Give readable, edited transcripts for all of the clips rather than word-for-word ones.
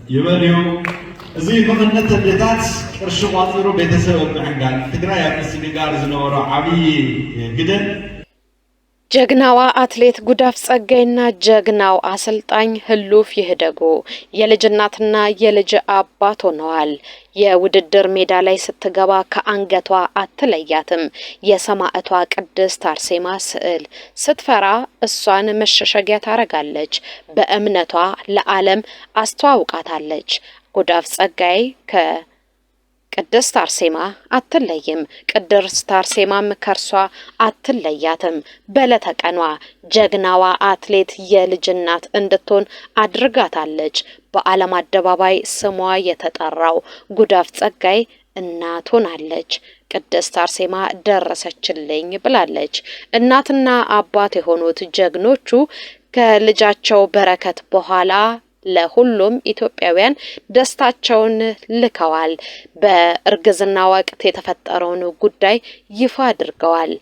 يبنيو زي مغنة الليتات قرش قاطرو بيتسبب بحنقان تقرأ يا مسيقار زنورو عبي قدن ጀግናዋ አትሌት ጉዳፍ ጸጋይና ጀግናው አሰልጣኝ ህሉፍ ይህደጉ የልጅናትና የልጅ አባት ሆነዋል። የውድድር ሜዳ ላይ ስትገባ ከአንገቷ አትለያትም። የሰማዕቷ ቅድስት አርሴማ ስዕል ስትፈራ እሷን መሸሸጊያ ታረጋለች። በእምነቷ ለዓለም አስተዋውቃታለች። ጉዳፍ ጸጋይ ቅድስት አርሴማ አትለይም። ቅድስት አርሴማም ከርሷ አትለያትም። በለተቀኗ ጀግናዋ አትሌት የልጅናት እንድትሆን አድርጋታለች። በዓለም አደባባይ ስሟ የተጠራው ጉዳፍ ጸጋይ እናት ሆናለች። ቅድስት አርሴማ ደረሰችልኝ ብላለች። እናትና አባት የሆኑት ጀግኖቹ ከልጃቸው በረከት በኋላ ለሁሉም ኢትዮጵያውያን ደስታቸውን ልከዋል። በእርግዝና ወቅት የተፈጠረውን ጉዳይ ይፋ አድርገዋል።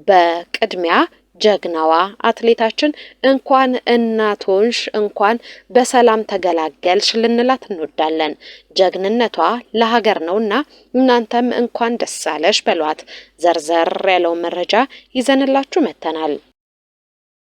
በቅድሚያ ጀግናዋ አትሌታችን እንኳን እናቶንሽ እንኳን በሰላም ተገላገልሽ ልንላት እንወዳለን። ጀግንነቷ ለሀገር ነውና እናንተም እንኳን ደስ አለሽ በሏት። ዘርዘር ያለው መረጃ ይዘንላችሁ መተናል።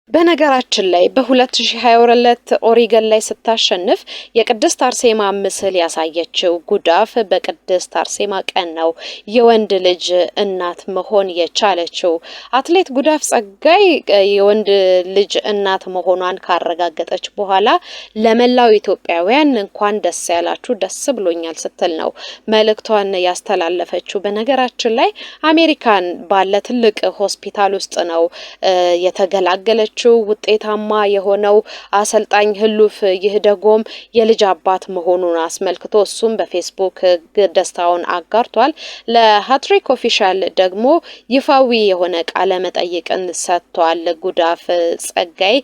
በነገራችን ላይ በ2022 ኦሪገን ላይ ስታሸንፍ የቅድስት አርሴማ ምስል ያሳየችው ጉዳፍ በቅድስት አርሴማ ቀን ነው የወንድ ልጅ እናት መሆን የቻለችው። አትሌት ጉዳፍ ጸጋይ የወንድ ልጅ እናት መሆኗን ካረጋገጠች በኋላ ለመላው ኢትዮጵያውያን እንኳን ደስ ያላችሁ ደስ ብሎኛል ስትል ነው መልእክቷን ያስተላለፈችው። በነገራችን ላይ አሜሪካን ባለ ትልቅ ሆስፒታል ውስጥ ነው የተገላገለችው። ውጤታማ የሆነው አሰልጣኝ ህሉፍ ይህደጎም የልጅ አባት መሆኑን አስመልክቶ እሱም በፌስቡክ ደስታውን አጋርቷል። ለሃትሪክ ኦፊሻል ደግሞ ይፋዊ የሆነ ቃለ መጠይቅን ሰጥቷል። ጉዳፍ ጸጋይ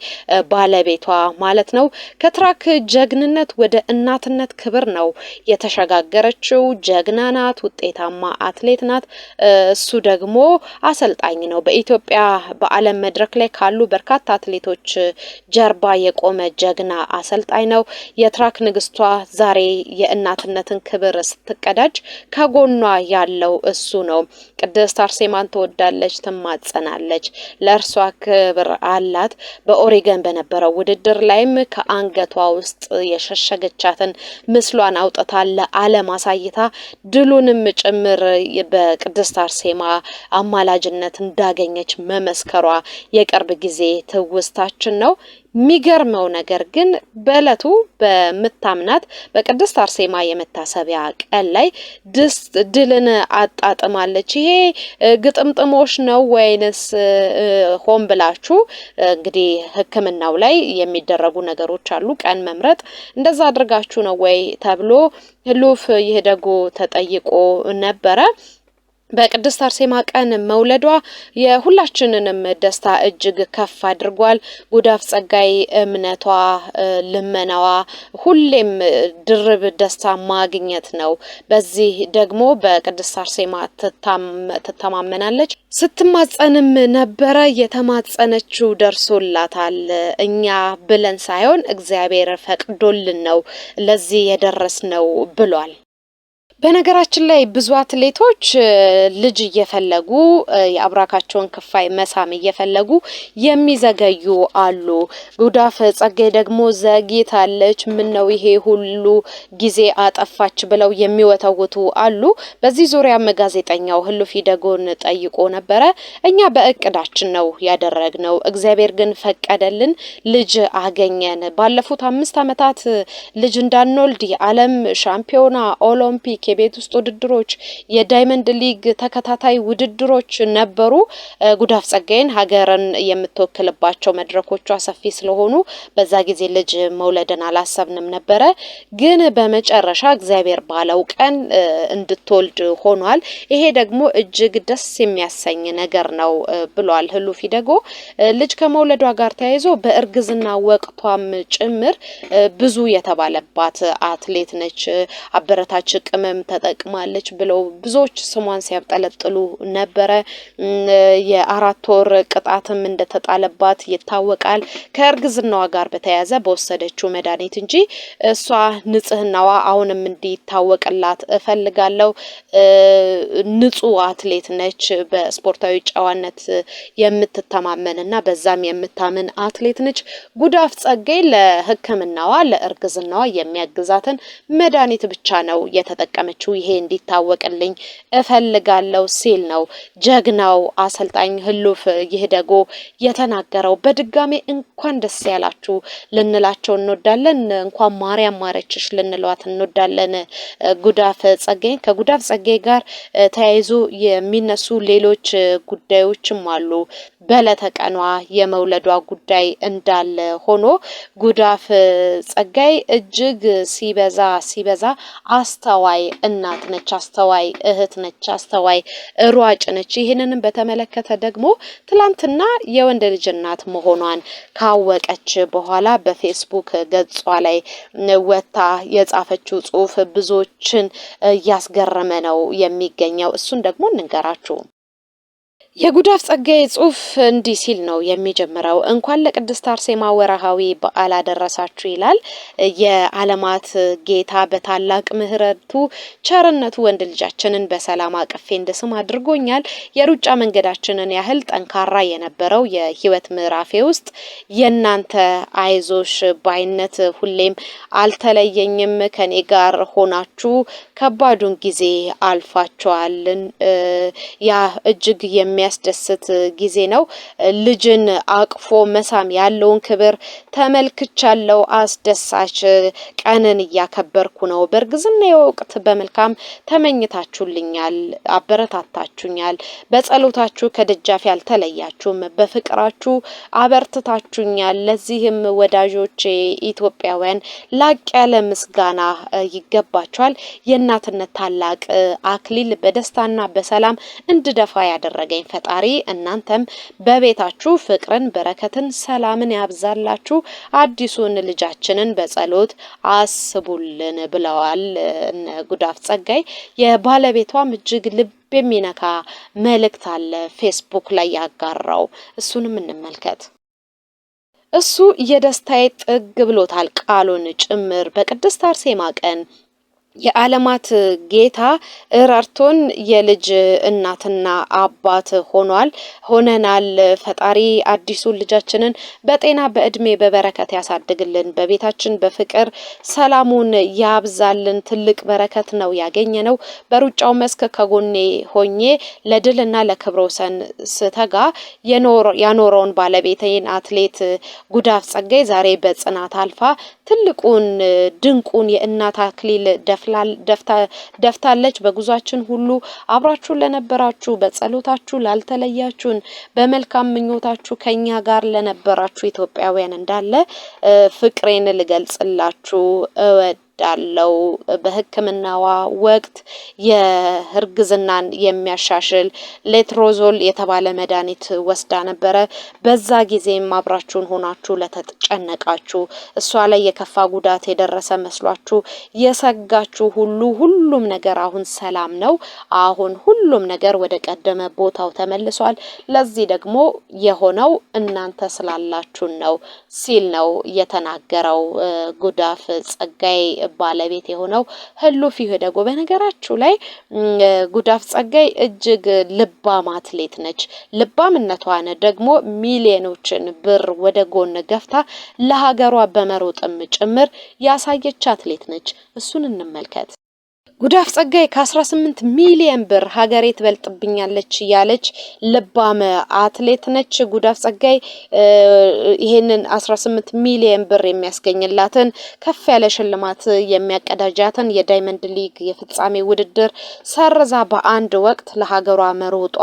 ባለቤቷ ማለት ነው። ከትራክ ጀግንነት ወደ እናትነት ክብር ነው የተሸጋገረችው። ጀግና ናት፣ ውጤታማ አትሌት ናት። እሱ ደግሞ አሰልጣኝ ነው። በኢትዮጵያ በዓለም መድረክ ላይ ካሉ በርካታ አትሌቶች ጀርባ የቆመ ጀግና አሰልጣኝ ነው። የትራክ ንግስቷ ዛሬ የእናትነትን ክብር ስትቀዳጅ ከጎኗ ያለው እሱ ነው። ቅድስት አርሴማን ትወዳለች፣ ትማጸናለች፣ ለእርሷ ክብር አላት። በኦሪገን በነበረው ውድድር ላይም ከአንገቷ ውስጥ የሸሸገቻትን ምስሏን አውጥታ ለዓለም አሳይታ ድሉንም ጭምር በቅድስት አርሴማ አማላጅነት እንዳገኘች መመስከሯ የቅርብ ጊዜ ትውስታችን ነው። የሚገርመው ነገር ግን በእለቱ በምታምናት በቅድስት አርሴማ የመታሰቢያ ቀን ላይ ድልን አጣጥማለች። ይሄ ግጥምጥሞሽ ነው ወይንስ ሆን ብላችሁ እንግዲህ ሕክምናው ላይ የሚደረጉ ነገሮች አሉ፣ ቀን መምረጥ እንደዛ አድርጋችሁ ነው ወይ ተብሎ ህሉፍ ይህደጉ ተጠይቆ ነበረ። በቅድስት አርሴማ ቀን መውለዷ የሁላችንንም ደስታ እጅግ ከፍ አድርጓል። ጉዳፍ ጸጋይ እምነቷ፣ ልመናዋ ሁሌም ድርብ ደስታ ማግኘት ነው። በዚህ ደግሞ በቅድስት አርሴማ ትተማመናለች። ስትማጸንም ነበረ። የተማጸነችው ደርሶላታል። እኛ ብለን ሳይሆን እግዚአብሔር ፈቅዶልን ነው ለዚህ የደረስነው ብሏል። በነገራችን ላይ ብዙ አትሌቶች ልጅ እየፈለጉ የአብራካቸውን ክፋይ መሳም እየፈለጉ የሚዘገዩ አሉ። ጉዳፍ ጸጋይ ደግሞ ዘግይታለች፣ ምን ነው ይሄ ሁሉ ጊዜ አጠፋች ብለው የሚወተውቱ አሉ። በዚህ ዙሪያም ጋዜጠኛው ህሉፍ ይህደጎን ጠይቆ ነበረ። እኛ በእቅዳችን ነው ያደረግነው፣ እግዚአብሔር ግን ፈቀደልን፣ ልጅ አገኘን። ባለፉት 5 ዓመታት ልጅ እንዳንወልድ የዓለም ሻምፒዮና፣ ኦሎምፒክ፣ የቤት ውስጥ ውድድሮች፣ የዳይመንድ ሊግ ተከታታይ ውድድሮች ነበሩ። ጉዳፍ ጸጋይን ሀገርን የምትወክልባቸው መድረኮቿ ሰፊ ስለሆኑ በዛ ጊዜ ልጅ መውለድን አላሰብንም ነበረ። ግን በመጨረሻ እግዚአብሔር ባለው ቀን እንድትወልድ ሆኗል። ይሄ ደግሞ እጅግ ደስ የሚያሰኝ ነገር ነው ብሏል ህሉፍ ይህደጎ። ልጅ ከመውለዷ ጋር ተያይዞ በእርግዝና ወቅቷም ጭምር ብዙ የተባለባት አትሌት ነች። አበረታች ቅመም ተጠቅማለች ብለው ብዙዎች ስሟን ሲያብጠለጥሉ ነበረ። የ4 ወር ቅጣትም እንደተጣለባት ይታወቃል። ከእርግዝናዋ ጋር በተያያዘ በወሰደችው መድኃኒት እንጂ እሷ ንጽህናዋ አሁንም እንዲታወቅላት እፈልጋለሁ። ንጹህ አትሌት ነች። በስፖርታዊ ጨዋነት የምትተማመንና በዛም የምታምን አትሌት ነች። ጉዳፍ ጸጋይ ለሕክምናዋ ለእርግዝናዋ የሚያግዛትን መድኃኒት ብቻ ነው የተጠቀመችው። ይሄ እንዲታወቅልኝ እፈልጋለሁ ሲል ነው ጀግናው አሰልጣኝ ህሉፍ ይህደጎ የተናገረው። በድጋሜ እንኳን ደስ ያላችሁ ልንላቸው እንወዳለን። እንኳን ማርያም ማረችሽ ልንሏት እንወዳለን። ጉዳፍ ጸጋይ ከጉዳፍ ጸጋይ ጋር ተያይዞ የሚነሱ ሌሎች ጉዳዮችም አሉ። በለተቀኗ የመውለዷ ጉዳይ እንዳለ ሆኖ ጉዳፍ ጸጋይ እጅግ ሲበዛ አስተዋይ እናት ነች፣ አስተዋይ እህት ነች፣ አስተዋይ ሯጭ ነች። ይህንንም በተመለከተ ደግሞ ትላንትና የወንድ ልጅ እናት መሆኗን ካወቀች በኋላ በፌስቡክ ገጿ ላይ ወታ የጻፈችው ጽሑፍ ብዙዎችን እያስገረመ ነው የሚገኘው። እሱን ደግሞ እንንገራችሁ። የጉዳፍ ጸጋይ ጽሑፍ እንዲህ ሲል ነው የሚጀምረው። እንኳን ለቅድስት አርሴማ ወርሃዊ በዓል አደረሳችሁ ይላል። የዓለማት ጌታ በታላቅ ምሕረቱ ቸርነቱ ወንድ ልጃችንን በሰላም አቅፌ እንድስም አድርጎኛል። የሩጫ መንገዳችንን ያህል ጠንካራ የነበረው የህይወት ምዕራፌ ውስጥ የእናንተ አይዞሽ ባይነት ሁሌም አልተለየኝም። ከኔ ጋር ሆናችሁ ከባዱን ጊዜ አልፋችኋል። ያ እጅግ የሚያስደስት ጊዜ ነው። ልጅን አቅፎ መሳም ያለውን ክብር ተመልክቻለሁ። አስደሳች ቀንን እያከበርኩ ነው። በእርግዝና ወቅት በመልካም ተመኝታችሁልኛል፣ አበረታታችሁኛል። በጸሎታችሁ ከደጃፍ ያልተለያችሁም፣ በፍቅራችሁ አበርትታችሁኛል። ለዚህም ወዳጆቼ ኢትዮጵያውያን ላቅ ያለ ምስጋና ይገባችኋል። የእናትነት ታላቅ አክሊል በደስታና በሰላም እንድደፋ ያደረገኝ ፈጣሪ እናንተም በቤታችሁ ፍቅርን፣ በረከትን፣ ሰላምን ያብዛላችሁ። አዲሱን ልጃችንን በጸሎት አስቡልን ብለዋል ጉዳፍ ጸጋይ። የባለቤቷም እጅግ ልብ የሚነካ መልእክት አለ ፌስቡክ ላይ ያጋራው። እሱንም እንመልከት። እሱ የደስታዬ ጥግ ብሎታል ቃሉን ጭምር። በቅድስት አርሴማ ቀን የዓለማት ጌታ እረርቶን የልጅ እናትና አባት ሆነናል። ፈጣሪ አዲሱን ልጃችንን በጤና በእድሜ በበረከት ያሳድግልን። በቤታችን በፍቅር ሰላሙን ያብዛልን። ትልቅ በረከት ነው ያገኘ ነው። በሩጫው መስክ ከጎኔ ሆኜ ለድልና ለክብረ ወሰን ስተጋ ያኖረውን ባለቤቴን አትሌት ጉዳፍ ጸጋይ ዛሬ በጽናት አልፋ ትልቁን ድንቁን የእናት አክሊል ደፍታለች። በጉዟችን ሁሉ አብራችሁ ለነበራችሁ፣ በጸሎታችሁ ላልተለያችሁን፣ በመልካም ምኞታችሁ ከኛ ጋር ለነበራችሁ ኢትዮጵያውያን እንዳለ ፍቅሬን ልገልጽላችሁ ዳለው በሕክምናዋ ወቅት የእርግዝናን የሚያሻሽል ሌትሮዞል የተባለ መድኃኒት ወስዳ ነበረ። በዛ ጊዜም አብራችሁን ሆናችሁ ለተጨነቃችሁ፣ እሷ ላይ የከፋ ጉዳት የደረሰ መስሏችሁ የሰጋችሁ ሁሉም ነገር አሁን ሰላም ነው። አሁን ሁሉም ነገር ወደ ቀደመ ቦታው ተመልሷል። ለዚህ ደግሞ የሆነው እናንተ ስላላችሁን ነው ሲል ነው የተናገረው ጉዳፍ ጸጋይ ባለቤት የሆነው ህሉፍ ይህደጎ። በነገራችሁ ላይ ጉዳፍ ጸጋይ እጅግ ልባም አትሌት ነች። ልባምነቷን ደግሞ ሚሊዮኖችን ብር ወደ ጎን ገፍታ ለሀገሯ በመሮጥም ጭምር ያሳየች አትሌት ነች። እሱን እንመልከት። ጉዳፍ ጸጋይ ከ18 ሚሊዮን ብር ሀገሬ ትበልጥብኛለች ያለች ልባም አትሌት ነች። ጉዳፍ ጸጋይ ይሄንን 18 ሚሊዮን ብር የሚያስገኝላትን ከፍ ያለ ሽልማት የሚያቀዳጃትን የዳይመንድ ሊግ የፍጻሜ ውድድር ሰርዛ በአንድ ወቅት ለሀገሯ መሮጧ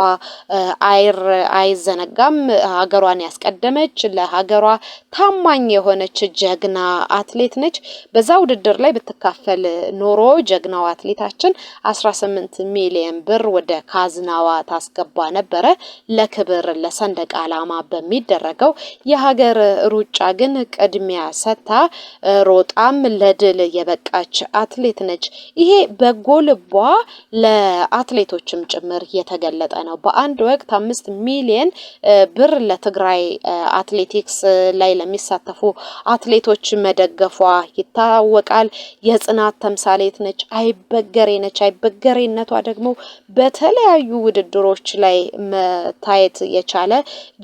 አይዘነጋም። ሀገሯን ያስቀደመች ለሀገሯ ታማኝ የሆነች ጀግና አትሌት ነች። በዛ ውድድር ላይ ብትካፈል ኖሮ ጀግናው አትሌት አትሌታችን 18 ሚሊዮን ብር ወደ ካዝናዋ ታስገባ ነበረ ለክብር ለሰንደቅ ዓላማ በሚደረገው የሀገር ሩጫ ግን ቅድሚያ ሰጥታ ሮጣም ለድል የበቃች አትሌት ነች። ይሄ በጎ ልቧ ለአትሌቶችም ጭምር የተገለጠ ነው። በአንድ ወቅት 5 ሚሊዮን ብር ለትግራይ አትሌቲክስ ላይ ለሚሳተፉ አትሌቶች መደገፏ ይታወቃል። የጽናት ተምሳሌት ነች። አይበገሬ ነች። አይበገሬነቷ ደግሞ በተለያዩ ውድድሮች ላይ መታየት የቻለ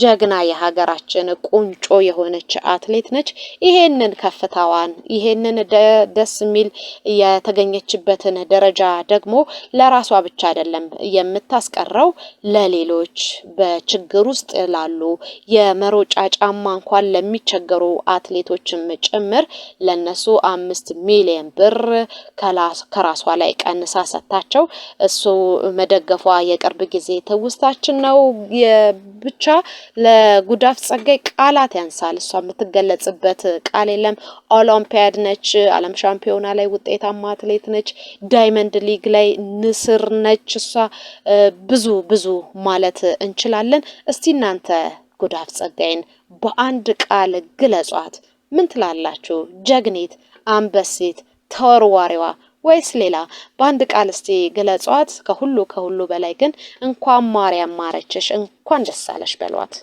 ጀግና የሀገራችን ቁንጮ የሆነች አትሌት ነች። ይሄንን ከፍታዋን ይሄንን ደስ የሚል የተገኘችበትን ደረጃ ደግሞ ለራሷ ብቻ አይደለም የምታስቀረው ለሌሎች በችግር ውስጥ ላሉ የመሮጫ ጫማ እንኳን ለሚቸገሩ አትሌቶችም ጭምር ለነሱ 5 ሚሊዮን ብር ከራሷ ላይ ቀንሳ ሰጣቸው። እሱ መደገፏ የቅርብ ጊዜ ትውስታችን ነው። ብቻ ለጉዳፍ ጸጋይ ቃላት ያንሳል። እሷ የምትገለጽበት ቃል የለም። ኦሎምፒያድ ነች፣ ዓለም ሻምፒዮና ላይ ውጤታማ አትሌት ነች፣ ዳይመንድ ሊግ ላይ ንስር ነች። እሷ ብዙ ማለት እንችላለን። እስቲ እናንተ ጉዳፍ ጸጋይን በአንድ ቃል ግለጿት። ምን ትላላችሁ? ጀግኒት፣ አንበሲት፣ ተወርዋሪዋ ወይስ ሌላ? በአንድ ቃል እስቲ ግለጿት። ከሁሉ በላይ ግን እንኳን ማርያም ማረችሽ፣ እንኳን ደስ አለሽ በሏት።